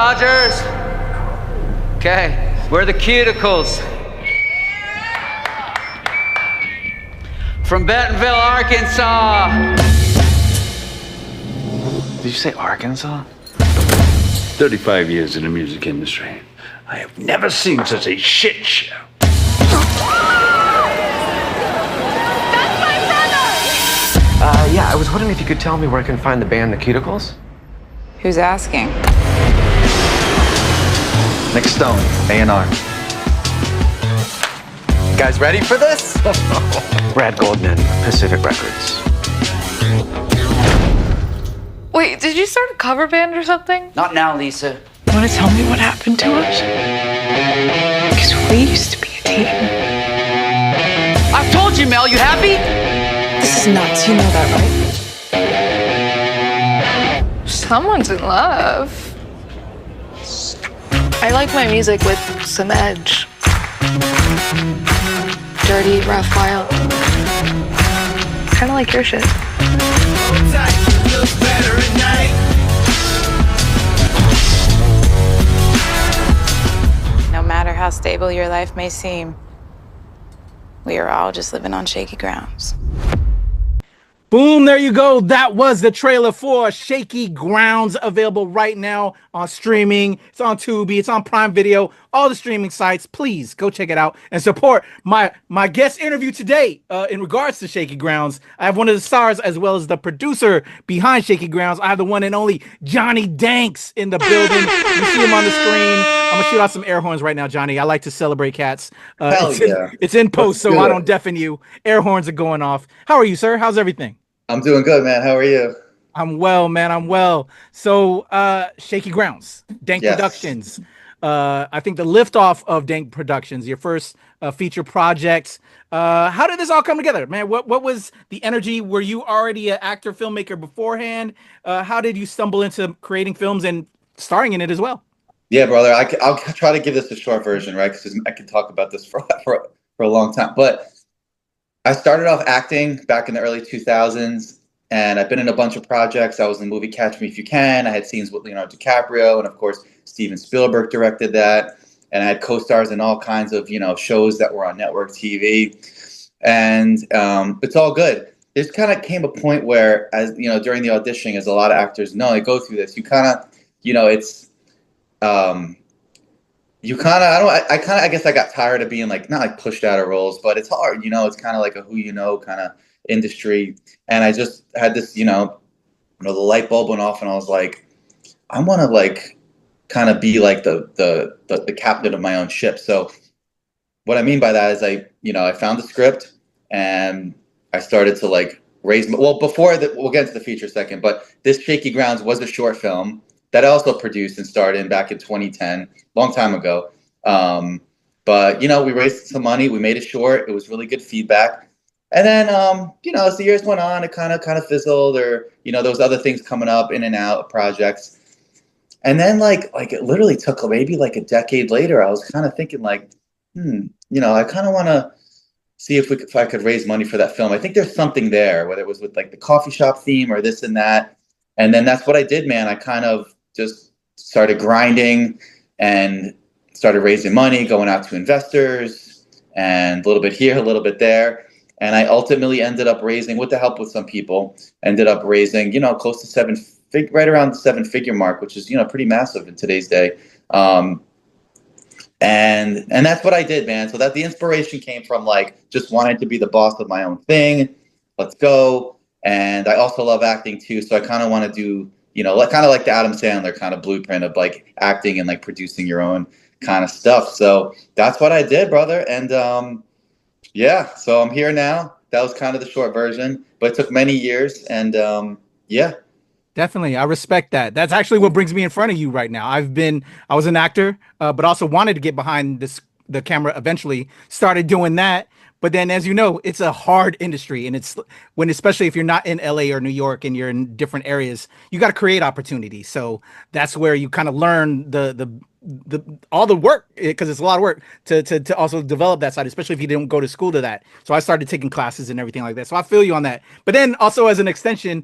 Dodgers? Okay, we're the Cuticles. From Bentonville, Arkansas. Did you say Arkansas? 35 years in the music industry. I have never seen such a shit show. Yeah, I was wondering if you could tell me where I can find the band The Cuticles? Who's asking? Nick Stone, A&R. Guys ready for this? Brad Goldman, Pacific Records. Wait, did you start a cover band or something? Not now, Lisa. You want to tell me what happened to us? Because we used to be a team. I've told you, Mel, you happy? This is nuts, you know that, right? Someone's in love. I like my music with some edge. Dirty, rough, wild. Kind of like your shit. No matter how stable your life may seem, we are all just living on shaky grounds. Boom, there you go. That was the trailer for Shaky Grounds, available right now on streaming. It's on Tubi, it's on Prime Video, all the streaming sites. Please go check it out and support my guest interview today in regards to Shaky Grounds. I have one of the stars as well as the producer behind Shaky Grounds. I have the one and only Jonny Danks in the building. You see him on the screen. I'm gonna shoot out some air horns right now, Johnny. I like to celebrate cats. It's in post, so I don't deafen you. Air horns are going off. How are you, sir? How's everything? I'm doing good, man. How are you? I'm well, man. I'm well. So, Shaky Grounds, Dank Productions. I think the liftoff of Dank Productions, your first feature project. How did this all come together, man? What was the energy? Were you already an actor, filmmaker beforehand? How did you stumble into creating films and starring in it as well? Yeah, brother. I'll try to give this a short version, right? Because I can talk about this for a long time. But I started off acting back in the early 2000s, and I've been in a bunch of projects. I was in the movie Catch Me If You Can. I had scenes with Leonardo DiCaprio, and of course, Steven Spielberg directed that. And I had co-stars in all kinds of, shows that were on network TV. And it's all good. There kind of came a point where, as during the auditioning, as a lot of actors know, they go through this. You kind of, it's, I guess I got tired of being not like pushed out of roles, but it's hard, it's kind of like a who kind of industry. And I just had this, the light bulb went off and I was like, I want to kind of be like the captain of my own ship. So what I mean by that is I found the script and I started to raise, we'll get into the feature second, but this Shaky Grounds was a short film that I also produced and starred in back in 2010, long time ago. But, we raised some money. We made it short. It was really good feedback. And then, as the years went on, it kind of fizzled or, there was other things coming up in and out of projects. And then it literally took maybe a decade later, I was kind of thinking I kind of want to see if I could raise money for that film. I think there's something there, whether it was with the coffee shop theme or this and that. And then that's what I did, man. I kind of just started grinding and started raising money, going out to investors and a little bit here, a little bit there. And I ultimately ended up raising, with the help with some people, close to right around the 7-figure mark, which is, pretty massive in today's day. And that's what I did, man. So that the inspiration came from just wanting to be the boss of my own thing. Let's go. And I also love acting too. So I kind of want to do, kind of like the Adam Sandler kind of blueprint of acting and producing your own kind of stuff. So that's what I did, brother. And so I'm here now. That was kind of the short version, but it took many years. And Definitely. I respect that. That's actually what brings me in front of you right now. I was an actor, but also wanted to get behind the camera eventually, started doing that. But then, as you know, it's a hard industry, and especially if you're not in LA or New York and you're in different areas, you got to create opportunities. So that's where you kind of learn all the work, because it's a lot of work to also develop that side, especially if you didn't go to school to that. So I started taking classes and everything like that. So I feel you on that. But then also as an extension,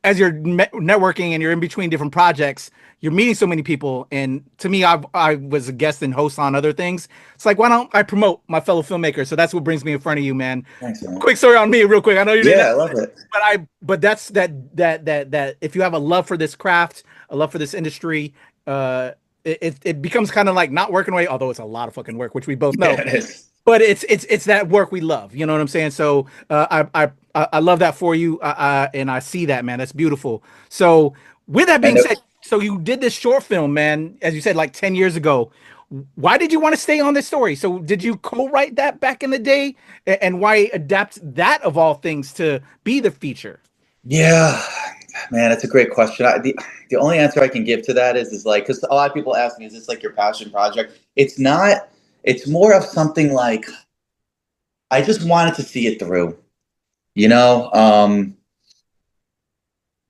as you're networking and you're in between different projects, you're meeting so many people. And to me, I was a guest and host on other things. It's like, why don't I promote my fellow filmmakers? So that's what brings me in front of you, man. Thanks, man. Quick story on me, real quick. I know you didn't. Yeah, I love it. But that's that. If you have a love for this craft, a love for this industry, it becomes kind of like not working away. Although it's a lot of fucking work, which we both know. Yeah, it is. But it's that work we love. You know what I'm saying? So I love that for you, and I see that, man. That's beautiful. So with that being said, so you did this short film, man, as you said, like 10 years ago. Why did you want to stay on this story? So did you co-write that back in the day, and why adapt that of all things to be the feature? Yeah, man, that's a great question. The only answer I can give to that is like, because a lot of people ask me, is this like your passion project? It's not. It's more of something like, I just wanted to see it through, you know?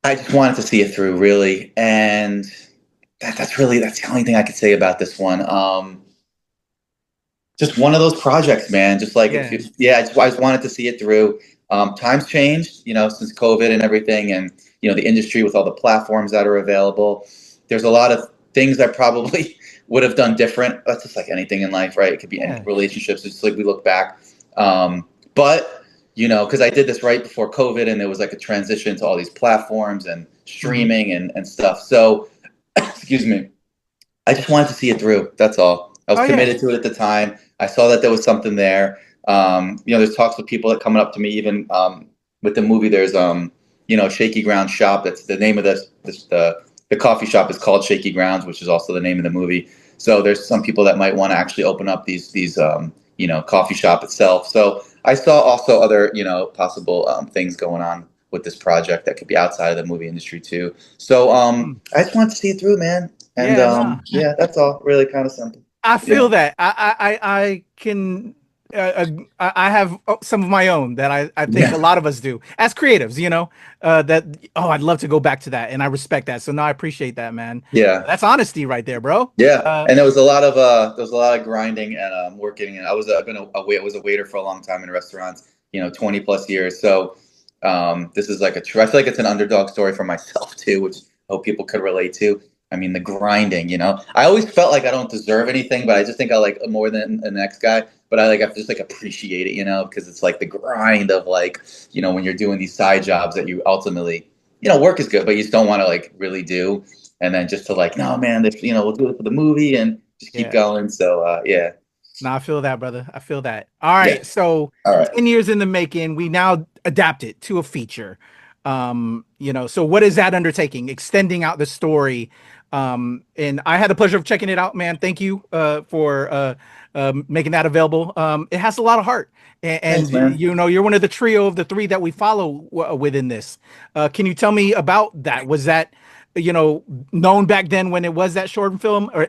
I just wanted to see it through, really. And that's the only thing I could say about this one. Just one of those projects, man. Just like, I just wanted to see it through. Times changed, you know, since COVID and everything, and, you know, the industry with all the platforms that are available. There's a lot of things I probably would have done different. That's just like anything in life, right? It could be any relationships. It's just like we look back. But, you know, because I did this right before COVID, and there was like a transition to all these platforms and streaming and stuff. So, excuse me, I just wanted to see it through. That's all. I was committed to it at the time. I saw that there was something there. You know, there's talks with people that coming up to me, even with the movie. There's you know, Shaky Grounds shop. That's the name of the coffee shop is called Shaky Grounds, which is also the name of the movie. So there's some people that might want to actually open up these you know, coffee shop itself. So I saw also other, you know, possible things going on with this project that could be outside of the movie industry too. So I just wanted to see it through, man. And yeah, that's all. Really kind of simple. I feel that. I can. I have some of my own that I think a lot of us do as creatives, you know, I'd love to go back to that. And I respect that. So no, I appreciate that, man. Yeah. That's honesty right there, bro. Yeah. And there was a lot of grinding and working. And I was a waiter for a long time in restaurants, you know, 20 plus years. So this is like I feel like it's an underdog story for myself too, which I hope people could relate to. I mean, the grinding, you know, I always felt like I don't deserve anything, but I just think I like more than the next guy. But I just like appreciate it, you know, because it's like the grind of like, you know, when you're doing these side jobs that you ultimately, you know, work is good, but you just don't want to like really do. And then just to like, no, man, you know, we'll do it for the movie and just keep going. So, yeah. No, I feel that, brother. I feel that. All right. Yeah. So 10 years in the making, we now adapt it to a feature. You know, so what is that undertaking? Extending out the story. And I had the pleasure of checking it out, man. Thank you for making that available. It has a lot of heart, and thanks, you know, you're one of the trio of the three that we follow within this. Can you tell me about that? Was that, you know, known back then when it was that short film, or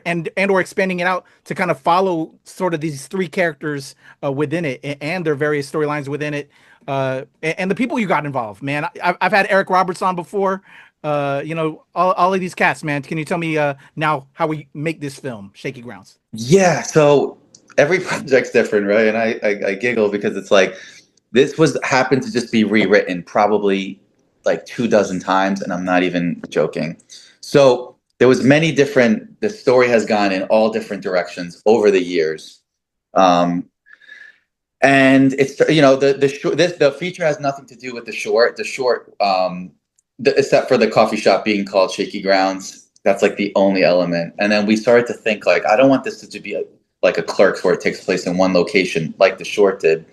expanding it out to kind of follow sort of these three characters within it and their various storylines within it, and the people you got involved, man? I've had Eric Roberts on before. You know, all of these cats, man. Can you tell me now how we make this film, Shaky Grounds? Yeah, so every project's different, right? And I giggle because it's like this happened to just be rewritten probably like 24 times, and I'm not even joking. So there was the story has gone in all different directions over the years. And it's, you know, the feature has nothing to do with the short. The short except for the coffee shop being called Shaky Grounds. That's like the only element. And then we started to think like, I don't want this to be like a Clerks where it takes place in one location like the short did.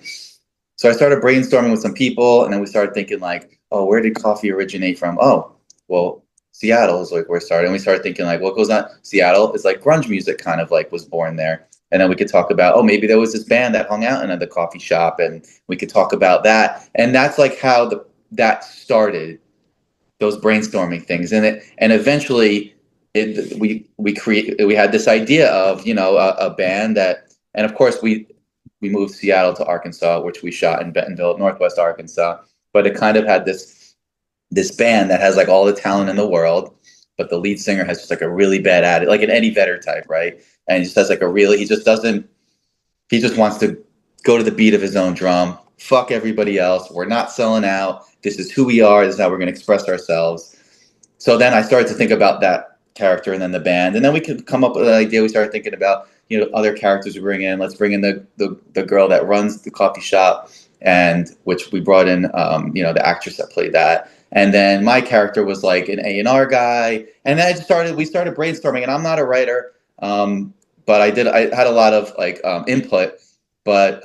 So I started brainstorming with some people, and then we started thinking like, oh, where did coffee originate from? Oh, well, Seattle is like where it started. And we started thinking like, what goes on? Seattle is like grunge music kind of like was born there. And then we could talk about, oh, maybe there was this band that hung out in the coffee shop, and we could talk about that. And that's like how that started. Those brainstorming things, and eventually we had this idea of, you know, a band that, and of course we moved Seattle to Arkansas, which we shot in Bentonville, Northwest Arkansas. But it kind of had this band that has like all the talent in the world, but the lead singer has just like a really bad attitude, like an Eddie Vedder type, right? And he just has like he just wants to go to the beat of his own drum, fuck everybody else. We're not selling out. this is who we are. This is how we're going to express ourselves. So then I started to think about that character and then the band, and then we could come up with an idea. We started thinking about, you know, other characters we bring in. Let's bring in the girl that runs the coffee shop, and which we brought in, you know, the actress that played that. And then my character was like an A&R guy. And then we started brainstorming, and I'm not a writer, but I had a lot of like input. But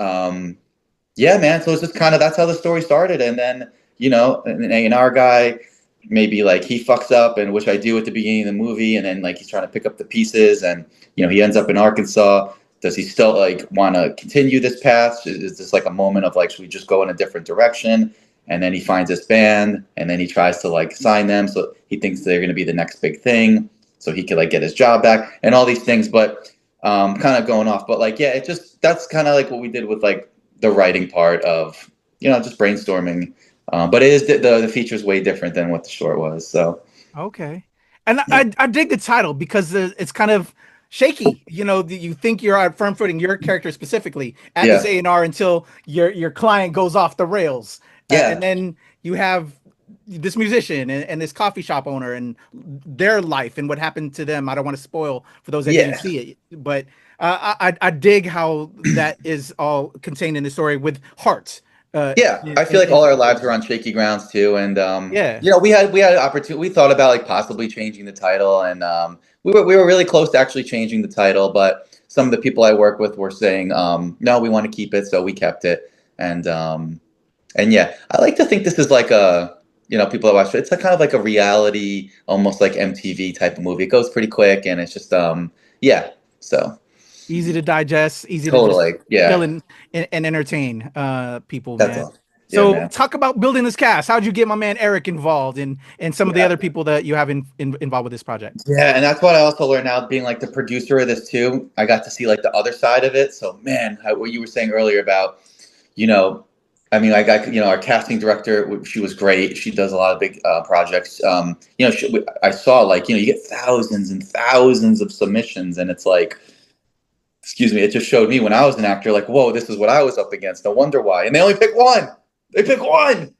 yeah, man. So it's just kind of, that's how the story started. And then, you know, an A&R guy, maybe like he fucks up, and which I do at the beginning of the movie, and then like he's trying to pick up the pieces, and you know, he ends up in Arkansas. Does he still like want to continue this path? Is this like a moment of like, should we just go in a different direction? And then he finds this band, and then he tries to like sign them, so he thinks they're going to be the next big thing, so he could like get his job back and all these things. But kind of going off, but like, yeah, that's kind of like what we did with like the writing part of, you know, just brainstorming. But it is the feature's way different than what the short was. So okay, and yeah. I dig the title because it's kind of shaky. You know, you think you're on firm footing, your character specifically at this A&R, until your client goes off the rails. Yeah, and then you have this musician and this coffee shop owner and their life and what happened to them. I don't want to spoil for those that didn't see it, but I dig how that is all contained in the story with heart. I feel like all our lives were on shaky grounds too, and you know, we had an opportunity. We thought about like possibly changing the title, and we were really close to actually changing the title, but some of the people I work with were saying no, we want to keep it, so we kept it. And yeah, I like to think this is like a, you know, people that watch it, it's like kind of like a reality, almost like MTV type of movie. It goes pretty quick, and it's just yeah, so easy to digest, easy totally, to just fill in and entertain people. That's man. all. Yeah, so man. Talk about building this cast. How'd you get my man Eric involved and some of the other people that you have involved with this project? Yeah, and that's what I also learned now, being like the producer of this too. I got to see like the other side of it. So man, what you were saying earlier about, you know, I mean, like you know, our casting director, she was great. She does a lot of big projects. You know, I saw like, you know, you get thousands and thousands of submissions, and it's like, excuse me, it just showed me when I was an actor, like, whoa, this is what I was up against. No wonder why. And they only pick one. They pick one.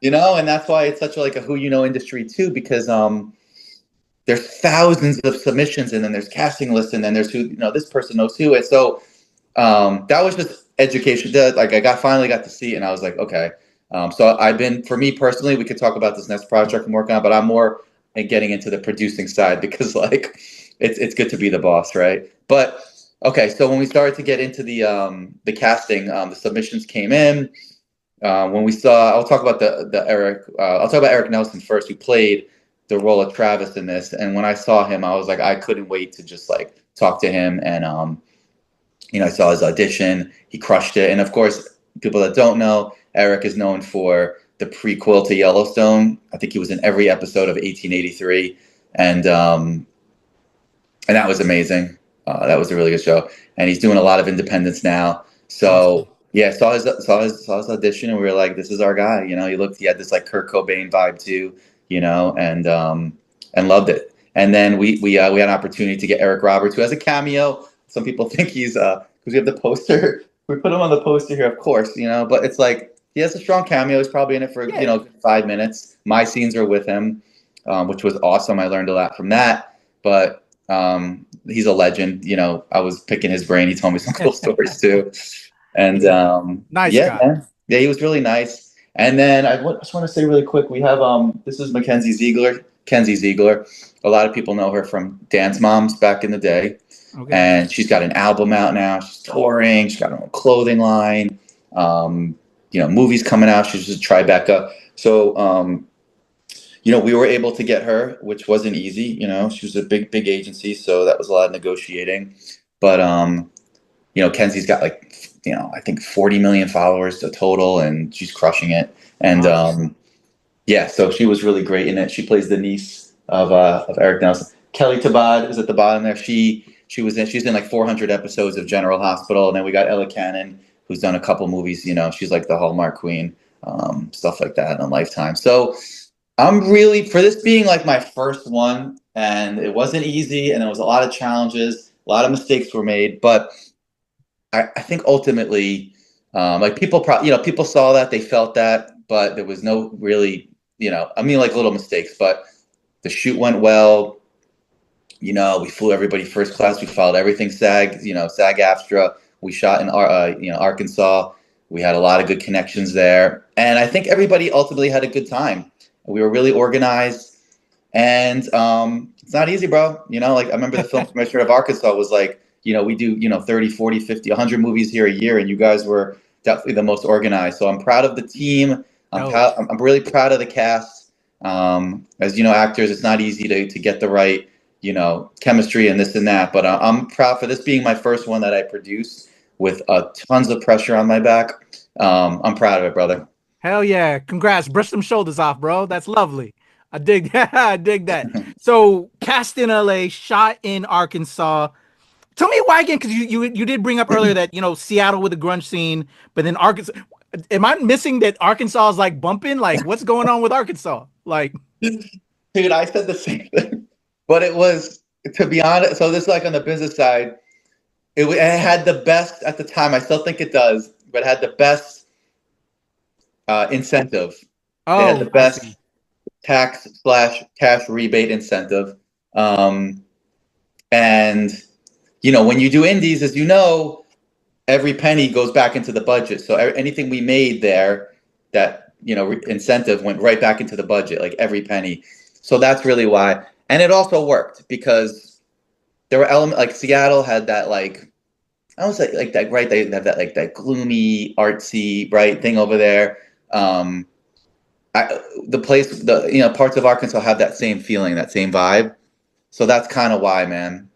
You know, and that's why it's such like a who you know industry too, because there's thousands of submissions, and then there's casting lists, and then there's who, you know, this person knows who. And so that was just education. Like I finally got to see it, and I was like, okay. So for me personally, we could talk about this next project I'm working on, but I'm more getting into the producing side, because like it's good to be the boss, right? But okay, so when we started to get into the casting, the submissions came in. When we saw, I'll talk about I'll talk about Eric Nelson first, who played the role of Travis in this. And when I saw him, I was like, I couldn't wait to just like talk to him. And you know, I saw his audition. He crushed it. And of course, people that don't know, Eric is known for the prequel to Yellowstone. I think he was in every episode of 1883, and that was amazing. That was a really good show. And he's doing a lot of independents now. So yeah, saw his audition, and we were like, this is our guy. You know, he had this like Kurt Cobain vibe too, you know, and loved it. And then we had an opportunity to get Eric Roberts, who has a cameo. Some people think he's because we have the poster. We put him on the poster here, of course, you know, but it's like he has a strong cameo. He's probably in it for, you know, 5 minutes. My scenes are with him, which was awesome. I learned a lot from that. But he's a legend. You know, I was picking his brain. He told me some cool stories too. And nice yeah, guy. man. Yeah, he was really nice. And then I just want to say really quick, we have this is Kenzie Ziegler. A lot of people know her from Dance Moms back in the day. Okay. And she's got an album out now. She's touring. She's got her own clothing line. You know, movies coming out. She's just Tribeca. So, you know, we were able to get her, which wasn't easy. You know, she was a big agency, so that was a lot of negotiating. But you know, Kenzie's got like, you know, I think 40 million followers to total, and she's crushing it. And yeah, so she was really great in it. She plays the niece of Eric Nelson. Kelly Tabad is at the bottom there. She's in like 400 episodes of General Hospital. And then we got Ella Cannon, who's done a couple movies. You know, she's like the Hallmark queen, stuff like that on Lifetime. So I'm really, for this being like my first one, and it wasn't easy, and there was a lot of challenges, a lot of mistakes were made, but I think ultimately, like people saw that, they felt that, but there was no really, I mean, like little mistakes, but the shoot went well. We flew everybody first class. We followed everything SAG-AFTRA. We shot in Arkansas. We had a lot of good connections there. And I think everybody ultimately had a good time. We were really organized. And it's not easy, bro. Like I remember the film commissioner of Arkansas was like, we do, 30, 40, 50, 100 movies here a year. And you guys were definitely the most organized. So I'm proud of the team. I'm really proud of the cast. As you know, actors, it's not easy to get the right, chemistry and this and that. But I'm proud for this being my first one that I produced with tons of pressure on my back. I'm proud of it, brother. Hell yeah. Congrats. Brush some shoulders off, bro. That's lovely. I dig that. I dig that. So cast in LA, shot in Arkansas. Tell me why again, because you did bring up earlier that, Seattle with the grunge scene, but then Arkansas. Am I missing that Arkansas is like bumping? Like, what's going on with Arkansas? Like, dude, I said the same thing, but it was, to be honest. So this is like on the business side. It had the best at the time. I still think it does, but it had the best incentive. It had the best tax/cash rebate incentive. And when you do indies, as you know, every penny goes back into the budget. So anything we made there, that incentive went right back into the budget, like every penny. So that's really why. And it also worked because there were elements like Seattle had that, like, I was like that, right? They have that, like, that gloomy, artsy, right thing over there. Parts of Arkansas have that same feeling, that same vibe. So that's kind of why, man.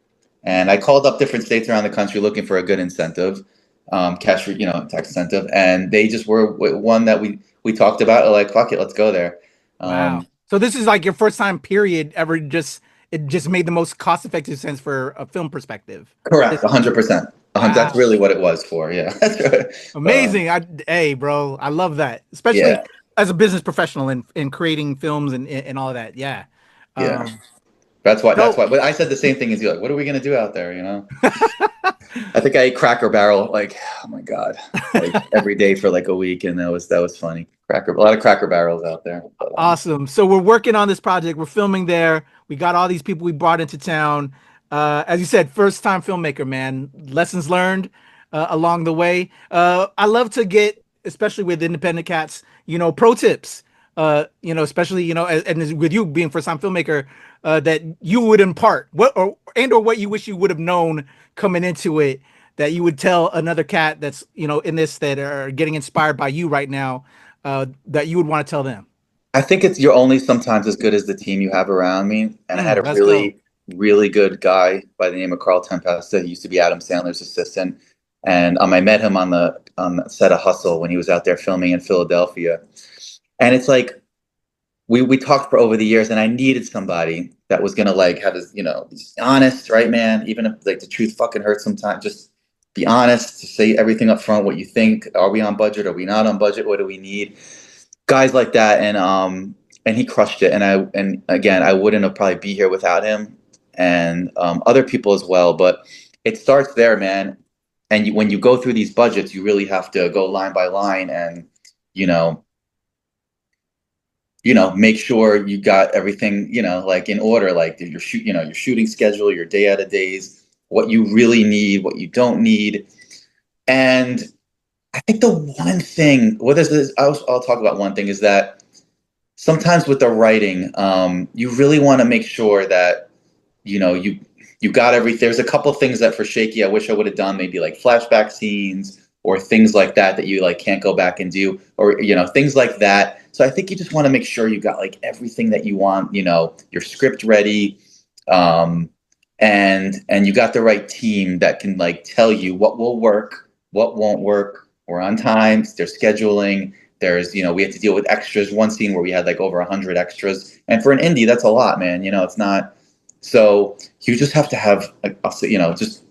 And I called up different states around the country looking for a good incentive, tax incentive, and they just were one that we talked about. Like, fuck it, let's go there. Wow. So this is like your first time period ever. It just made the most cost-effective sense for a film perspective. Correct, 100%. Wow. That's really what it was for. Yeah, that's right. Amazing. Hey, bro, I love that, especially as a business professional in creating films and all of that. Yeah. Yeah. That's why. But I said the same thing as you. Like, what are we gonna do out there? I think I ate Cracker Barrel, like, oh my god, like every day for like a week, and that was funny. A lot of Cracker Barrels out there. But, awesome. So we're working on this project. We're filming there. We got all these people we brought into town. As you said, first time filmmaker, man. Lessons learned along the way. I love to get, especially with independent cats, pro tips. Especially, and with you being first time filmmaker, that you would impart what you wish you would have known coming into it, that you would tell another cat that's, in this, that are getting inspired by you right now, that you would want to tell them. I think you're only sometimes as good as the team you have around me. And I had a really good guy by the name of Carl Tempesta. He used to be Adam Sandler's assistant. And I met him on the set of Hustle when he was out there filming in Philadelphia. And it's like, we talked for over the years, and I needed somebody that was gonna like have this, be honest, right, man? Even if like the truth fucking hurts sometimes, just be honest, to say everything up front, what you think. Are we on budget? Are we not on budget? What do we need? Guys like that, and he crushed it. And again, I wouldn't have probably be here without him, and other people as well. But it starts there, man. And when you go through these budgets, you really have to go line by line, and make sure you got everything, like in order, like your shooting schedule, your day out of days, what you really need, what you don't need. And I think the one thing, I'll talk about one thing, is that sometimes with the writing, you really want to make sure that, you got everything. There's a couple things that for Shaky, I wish I would have done, maybe like flashback scenes or things like that you like can't go back and do, or, things like that. So I think you just want to make sure you got like everything that you want, your script ready, and you got the right team that can like tell you what will work, what won't work. We're on time. There's scheduling. There's, we had to deal with extras. One scene where we had like over 100 extras, and for an indie, that's a lot, man. It's not. So you just have to have, just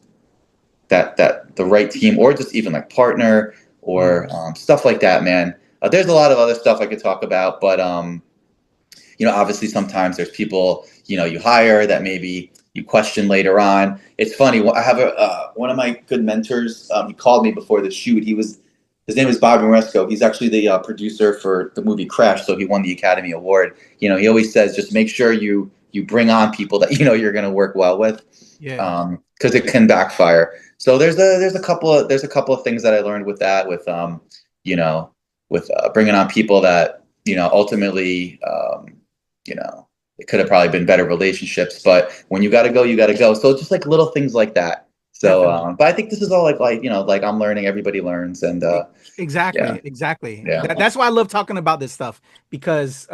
that the right team, or just even like partner or stuff like that, man. There's a lot of other stuff I could talk about, but obviously sometimes there's people you hire that maybe you question later on. It's funny. I have one of my good mentors. He called me before the shoot. He was His name is Bobby Moresco. He's actually the producer for the movie Crash, so he won the Academy Award. You know, he always says just make sure you bring on people that you know you're going to work well with, because it can backfire. So there's a couple of things that I learned with that, with you know, with bringing on people that you know ultimately you know, it could have probably been better relationships, but when you got to go, you got to go. So just like little things like that. So, but I think this is all like you know, like I'm learning, everybody learns, and exactly. Yeah. That's why I love talking about this stuff, because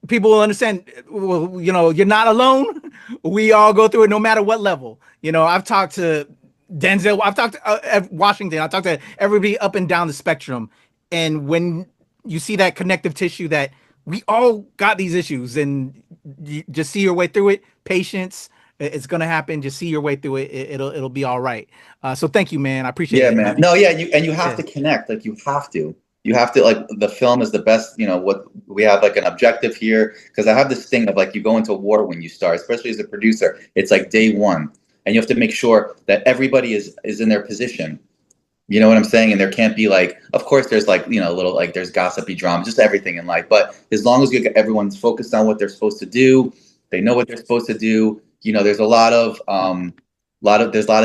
people will understand. Well, you know, you're not alone. We all go through it, no matter what level. You know, I've talked to Denzel. I've talked to Washington. I've talked to everybody up and down the spectrum. And when you see that connective tissue, that we all got these issues, and you just see your way through it. Patience. It's gonna happen. Just see your way through it. It'll be all right. So thank you, man. I appreciate it. Yeah, man. No, yeah, you have to connect. Like you have to. Like the film is the best. You know what we have like an objective here, because I have this thing of like you go into war when you start, especially as a producer. It's like day one, and you have to make sure that everybody is in their position. You know what I'm saying? And there can't be like, of course, there's like, you know, little like there's gossipy drama, just everything in life. But as long as everyone's focused on what they're supposed to do, they know what they're supposed to do. You know, there's a lot of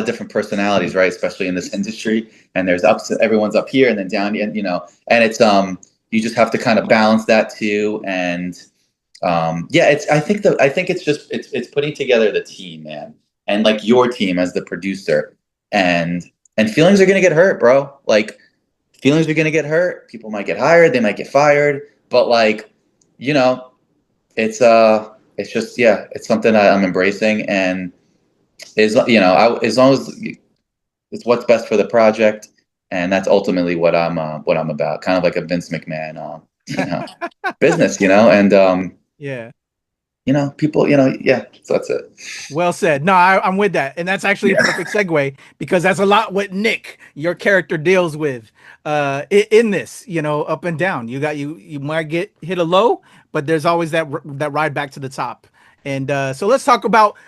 different personalities, right? Especially in this industry, and there's ups. Everyone's up here and then down, and you know, and it's you just have to kind of balance that too. And I think it's putting together the team, man, and like your team as the producer, and feelings are gonna get hurt, bro. Like feelings are gonna get hurt. People might get hired, they might get fired, but like, you know, it's just it's something I'm embracing, and as you know, as long as it's what's best for the project, and that's ultimately what I'm about. Kind of like a Vince McMahon, you know, business, you know, and you know, people, you know, so that's it. Well said. No, I'm with that, and that's actually a perfect segue, because that's a lot what Nick, your character, deals with in this. You know, up and down. You might get hit a low, but there's always that ride back to the top. And so let's talk about,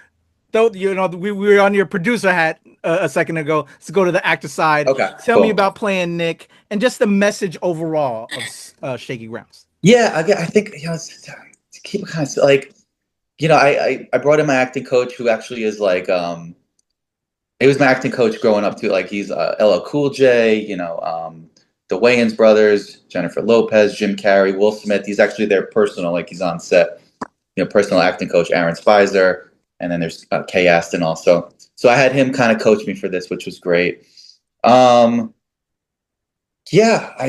though, you know, we were on your producer hat a second ago. Let's go to the actor side. Okay. Tell me about playing Nick, and just the message overall of Shaky Grounds. Yeah, I think, you know, to keep it kind of like, you know, I brought in my acting coach, who actually is like, he was my acting coach growing up too. Like he's LL Cool J, you know, the Wayans brothers, Jennifer Lopez, Jim Carrey, Will Smith. He's actually their personal, like he's on set, you know, personal acting coach, Aaron Spicer. And then there's Kay Aston also. So I had him kind of coach me for this, which was great. I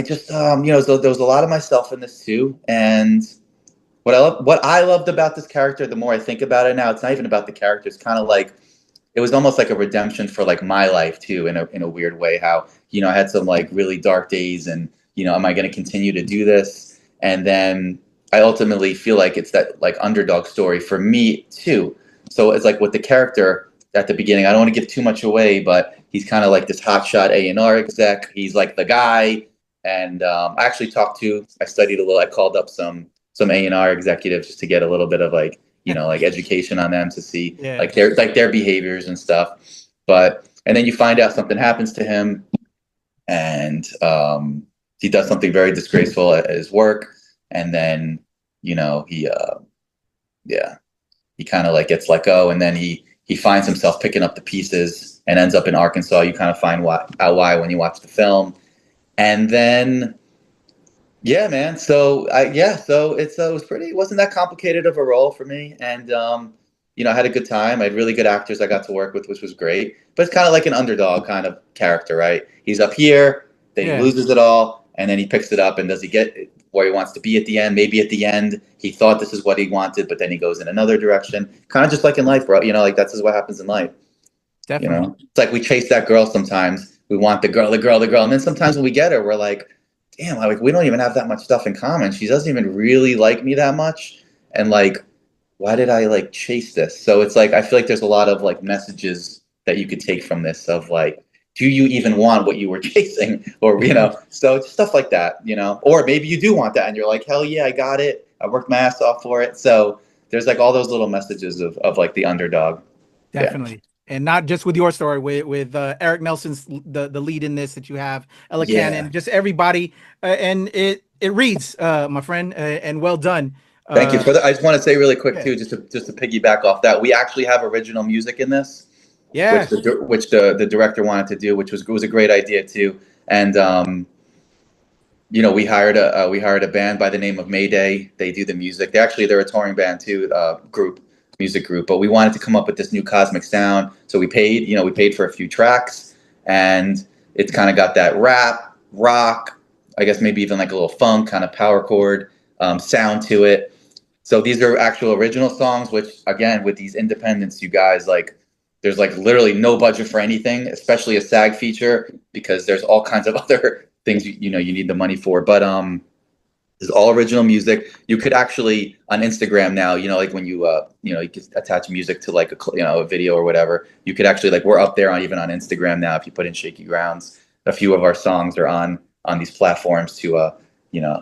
just, you know, there was a lot of myself in this too. And what I loved about this character, the more I think about it now, it's not even about the character. It's kind of like, it was almost like a redemption for like my life too, in a weird way. How, you know, I had some like really dark days, and, you know, am I going to continue to do this? And then I ultimately feel like it's that like underdog story for me too. So it's like with the character at the beginning, I don't want to give too much away, but he's kind of like this hotshot A&R exec. He's like the guy. And I actually I studied a little, I called up some A&R executives just to get a little bit of like, you know, like education on them, to see like their behaviors and stuff. And then you find out something happens to him, and he does something very disgraceful at his work. And then, you know, he kind of like gets let go, and then he finds himself picking up the pieces and ends up in Arkansas. You kind of find out why when you watch the film. And then, yeah, man. So it wasn't that complicated of a role for me. And, you know, I had a good time. I had really good actors I got to work with, which was great. But it's kind of like an underdog kind of character, right? He's up here, then he loses it all, and then he picks it up. And does he get where he wants to be at the end? Maybe at the end, he thought this is what he wanted, but then he goes in another direction. Kind of just like in life, bro. You know, like that's just what happens in life. Definitely. You know, it's like we chase that girl sometimes. We want the girl. And then sometimes when we get her, we're like, damn, like we don't even have that much stuff in common. She doesn't even really like me that much. And like, why did I like chase this? So it's like, I feel like there's a lot of like messages that you could take from this of like, do you even want what you were chasing? Or, you know, so it's stuff like that, you know, or maybe you do want that and you're like, hell yeah, I got it. I worked my ass off for it. So there's like all those little messages of like the underdog. Definitely. And not just with your story, with Eric Nelson's the lead in this that you have, Ella Yeah. Cannon, just everybody, and it reads, my friend, and well done. Thank you for that. I just want to say really quick yeah. too, just to piggyback off that, we actually have original music in this, Yeah, which the director wanted to do, which was a great idea too. And you know, we hired a band by the name of Mayday. They do the music. They're a touring band too, music group. But we wanted to come up with this new cosmic sound, so we paid for a few tracks, and it's kind of got that rap, rock, I guess maybe even like a little funk kind of power chord sound to it. So these are actual original songs, which again, with these independents, you guys, like, there's like literally no budget for anything, especially a SAG feature, because there's all kinds of other things you need the money for. But it's all original music. You could actually on Instagram now, like when you you can attach music to like a video or whatever. You could actually, like, we're up there even on Instagram now. If you put in Shaky Grounds, a few of our songs are on these platforms to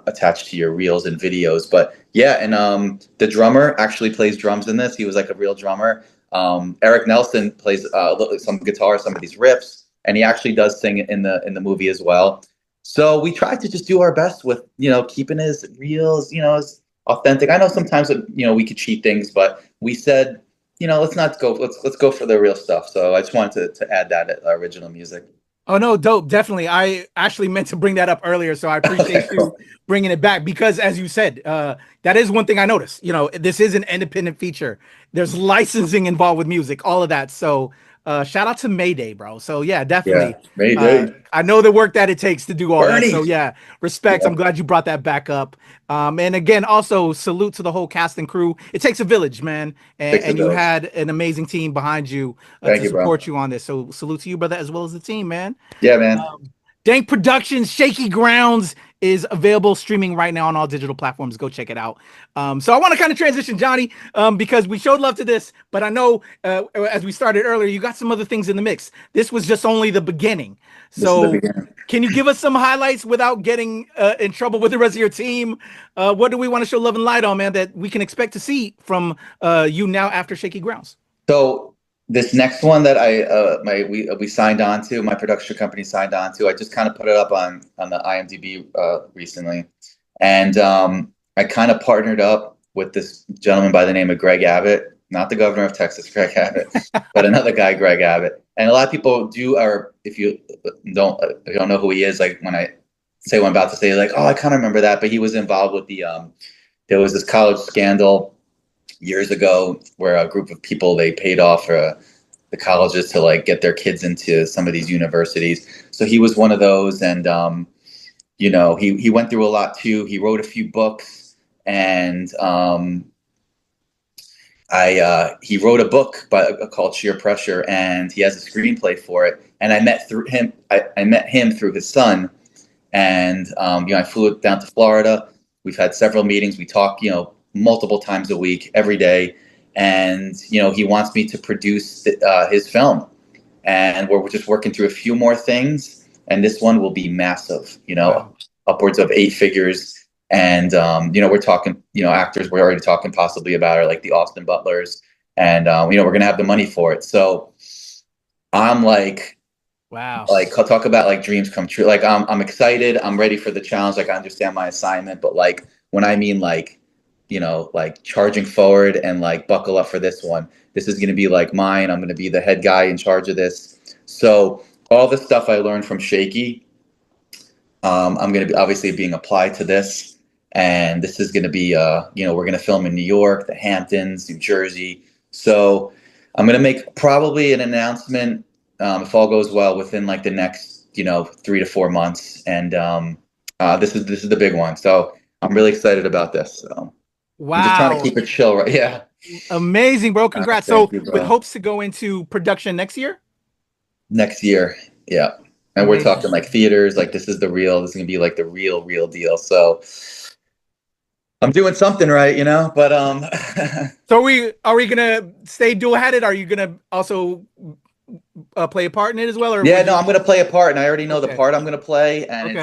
attach to your reels and videos. But yeah, and the drummer actually plays drums in this. He was like a real drummer. Eric Nelson plays some guitar, some of these riffs, and he actually does sing in the movie as well. So we tried to just do our best with, keeping his reels, as authentic. I know sometimes, we could cheat things, but we said, let's go for the real stuff. So I just wanted to add that original music. Oh no, dope. Definitely. I actually meant to bring that up earlier, so I appreciate you bringing it back, because as you said, that is one thing I noticed. This is an independent feature. There's licensing involved with music, all of that. So shout out to Mayday, bro. So yeah, definitely. Yeah, Mayday. I know the work that it takes to do all Bernie. that. So yeah, respect. Yeah. I'm glad you brought that back up. And again, also salute to the whole cast and crew. It takes a village, man. And you had an amazing team behind you to support you on this. So salute to you, brother, as well as the team, man. Yeah, man. Dank Productions, Shaky Grounds is available streaming right now on all digital platforms. Go check it out. So I want to kind of transition, Johnny, because we showed love to this, but I know as we started earlier, you got some other things in the mix. This was just only the beginning. So can you give us some highlights without getting in trouble with the rest of your team? What do we want to show love and light on, man, that we can expect to see from you now after Shaky Grounds? So this next one that we signed on to, my production company signed on to, I just kind of put it up on the IMDb recently, and I kind of partnered up with this gentleman by the name of Greg Abbott, not the governor of Texas, Greg Abbott, but another guy, Greg Abbott. And a lot of people if you don't know who he is, like when I say what I'm about to say, like, oh, I kind of remember that, but he was involved with there was this college scandal years ago where a group of people, they paid off the colleges to like get their kids into some of these universities. So he was one of those, and he went through a lot too. He wrote a few books, and he wrote a book called Sheer Pressure, and he has a screenplay for it. And I met him through his son, and I flew down to Florida. We've had several meetings. We talk, multiple times a week, every day. And, he wants me to produce his film. And we're just working through a few more things. And this one will be massive, upwards of 8 figures. And, we're talking, actors we're already talking possibly about are like the Austin Butlers. And, we're going to have the money for it. So I'm like, wow, like, I'll talk about like dreams come true. Like, I'm excited. I'm ready for the challenge. Like, I understand my assignment. But like, when I mean like, like charging forward and like buckle up for this one. This is going to be like mine. I'm going to be the head guy in charge of this. So all the stuff I learned from Shaky, I'm going to be obviously being applied to this. And this is going to be, we're going to film in New York, the Hamptons, New Jersey. So I'm going to make probably an announcement, if all goes well, within like the next, 3 to 4 months. And this is the big one. So I'm really excited about this. So. Wow. I'm just trying to keep it chill, right? Yeah. Amazing, bro. Congrats. So with hopes to go into production next year? Next year. Yeah. And we're talking like theaters, like this is going to be like the real deal. So I'm doing something right, but so are we going to stay dual-headed? Are you going to also play a part in it as well? Or yeah, no, I'm going to play a part, and I already know the part I'm going to play, and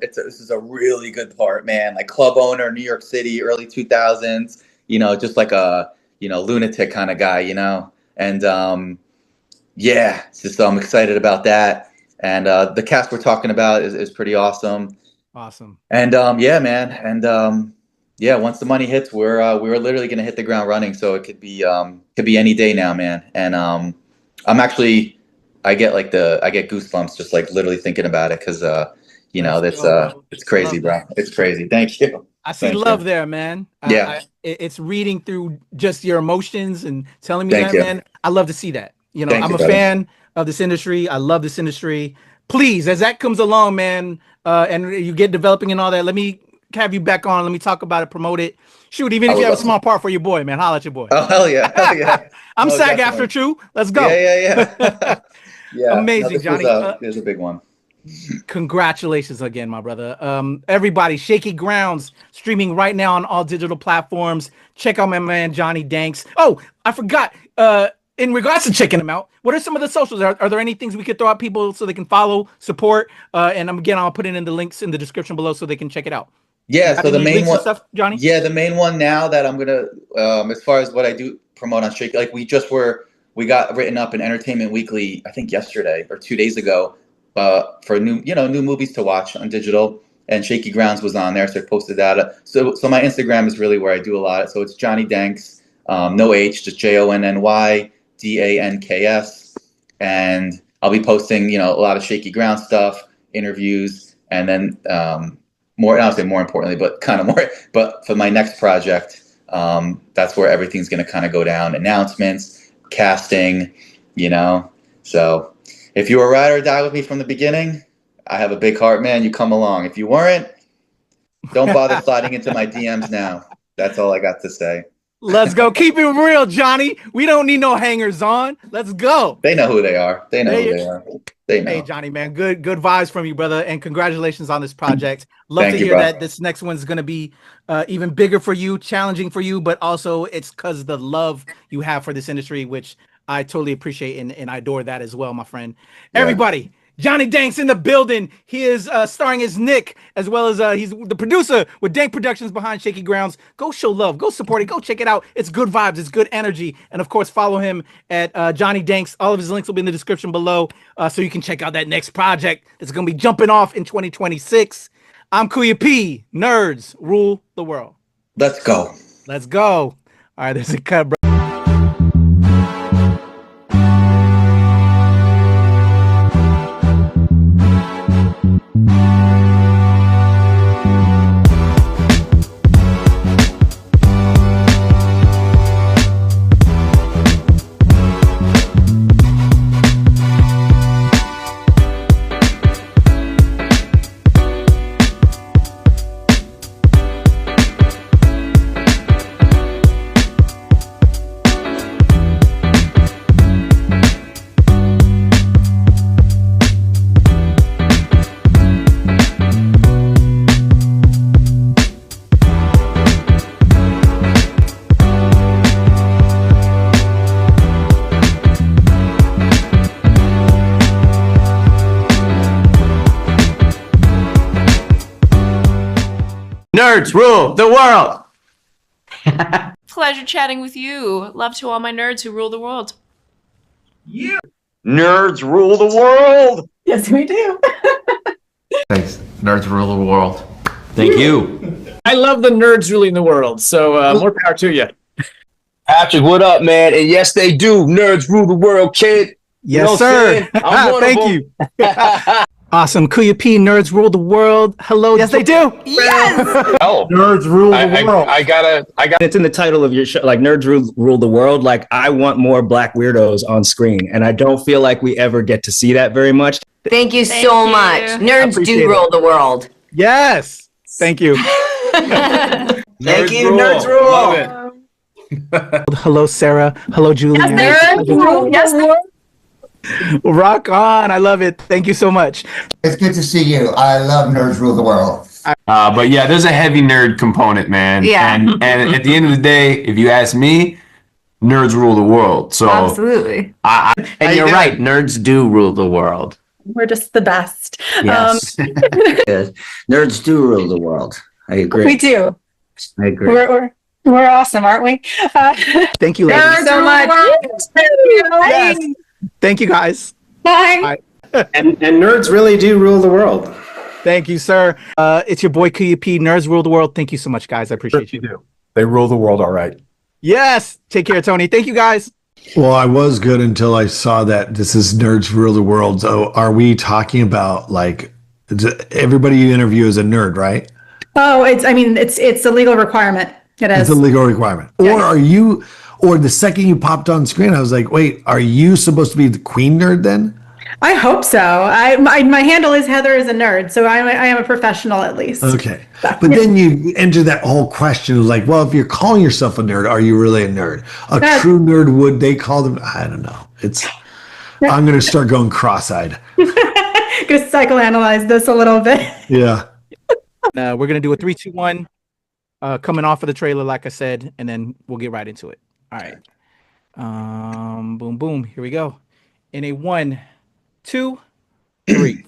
this is a really good part, man. Like club owner, New York City, early 2000s, just like a lunatic kind of guy, and yeah, so I'm excited about that. And the cast we're talking about is pretty awesome. Awesome. And yeah, man. And yeah, once the money hits, we're literally gonna hit the ground running. So it could be any day now, man. And I'm actually I get goosebumps just like literally thinking about it because you know it's crazy, bro. It's crazy. Thank you. I see love there, man. Yeah. It's reading through just your emotions and telling me Thank you. man. I love to see that. You know, Thank I'm you, a brother. fan of this industry. I love this industry. Please, as that comes along, man, and you get developing and all that, let me have you back on. Let me talk about it, promote it. Shoot, even if you have a small part for your boy, man, holla at your boy. Oh, hell yeah. Hell yeah. I'm No, SAG definitely. after true. Let's go. Yeah. Yeah. Amazing, this Johnny. is a big one. Congratulations again, my brother. Everybody, Shaky Grounds streaming right now on all digital platforms. Check out my man Jonny Danks. Oh, I forgot. In regards to checking them out, what are some of the socials? Are there any things we could throw out people so they can follow, support? And again, I'll put it in the links in the description below so they can check it out. Yeah. So the main one, stuff, Johnny. Yeah, the main one now that I'm gonna, as far as what I do promote on Shaky, like we got written up in Entertainment Weekly, I think yesterday or 2 days ago, for new movies to watch on digital, and Shaky Grounds was on there, so I posted that. So my Instagram is really where I do a lot. So it's Jonny Danks, no H, just JONNY DANKS, and I'll be posting a lot of Shaky Grounds stuff, interviews, and then more. I don't say more importantly, but kind of more. But for my next project, that's where everything's going to kind of go down. Announcements, casting, So if you were ride or die with me from the beginning, I have a big heart, man. You come along. If you weren't, don't bother sliding into my DMs now. That's all I got to say. Let's go. Keep it real, Johnny. We don't need no hangers on. Let's go. They know who they are. They know who they are. They know. Hey, Johnny, man, good vibes from you, brother, and congratulations on this project. Love Thank to you, hear bro. that this next one's going to be even bigger for you, challenging for you, but also it's because the love you have for this industry, which I totally appreciate and I adore that as well, my friend. Yeah. Everybody, Jonny Danks in the building. He is starring as Nick, as well as he's the producer with Dank Productions behind Shaky Grounds. Go show love. Go support it. Go check it out. It's good vibes. It's good energy. And of course, follow him at Jonny Danks. All of his links will be in the description below so you can check out that next project that's going to be jumping off in 2026. I'm KUYA P. Nerds rule the world. Let's go. Let's go. All right, there's a cut, bro. Nerds rule the world. Pleasure chatting with you. Love to all my nerds who rule the world. Nerds rule the world. Yes, we do. Thanks. Nerds rule the world. Thank you. I love the nerds ruling the world, so more power to you. Patrick, what up, man? And yes, they do. Nerds rule the world, kid. Yes, sir. Thank you. Awesome. KUYA P. Nerds rule the world. Hello. Yes, they do. Yes. Oh, Nerds rule the world. I got. It's in the title of your show, like Nerds Rule the World. Like, I want more black weirdos on screen, and I don't feel like we ever get to see that very much. Thank you so much. Nerds do rule the world. Yes. Thank you. Thank you, Nerds rule. Love it. Hello, Sarah. Hello, Julie. Nerds rule. Yes. Rock on. I love it. Thank you so much. It's good to see you. I love Nerds Rule the World. But yeah, there's a heavy nerd component, man. Yeah. And at the end of the day, if you ask me, nerds rule the world. So Absolutely. And you're right. Nerds do rule the world. We're just the best. Yes. Yes. Nerds do rule the world. I agree. We do. I agree. We're awesome, aren't we? Thank you, ladies. So much. Yes. Thank you, guys. Bye. And nerds really do rule the world. Thank you, sir. It's your boy KUYA P. Nerds rule the world. Thank you so much, guys. I appreciate you. Do. They rule the world, all right. Yes. Take care, Tony. Thank you, guys. Well, I was good until I saw that this is Nerds Rule the World. So are we talking about like everybody you interview is a nerd, right? Oh, it's a legal requirement. It is. It's a legal requirement. Yeah. Or are you, or the second you popped on screen, I was like, wait, are you supposed to be the queen nerd then? I hope so. My handle is Heather is a nerd, so I am a professional at least. Okay. But then you enter that whole question of like, well, if you're calling yourself a nerd, are you really a nerd? True nerd, would they call them? I don't know. I'm going to start going cross-eyed. Going to psychoanalyze this a little bit. Yeah. We're going to do a 3, 2, 1 coming off of the trailer, like I said, and then we'll get right into it. All right. Boom, boom. Here we go. In a 1, 2, 3.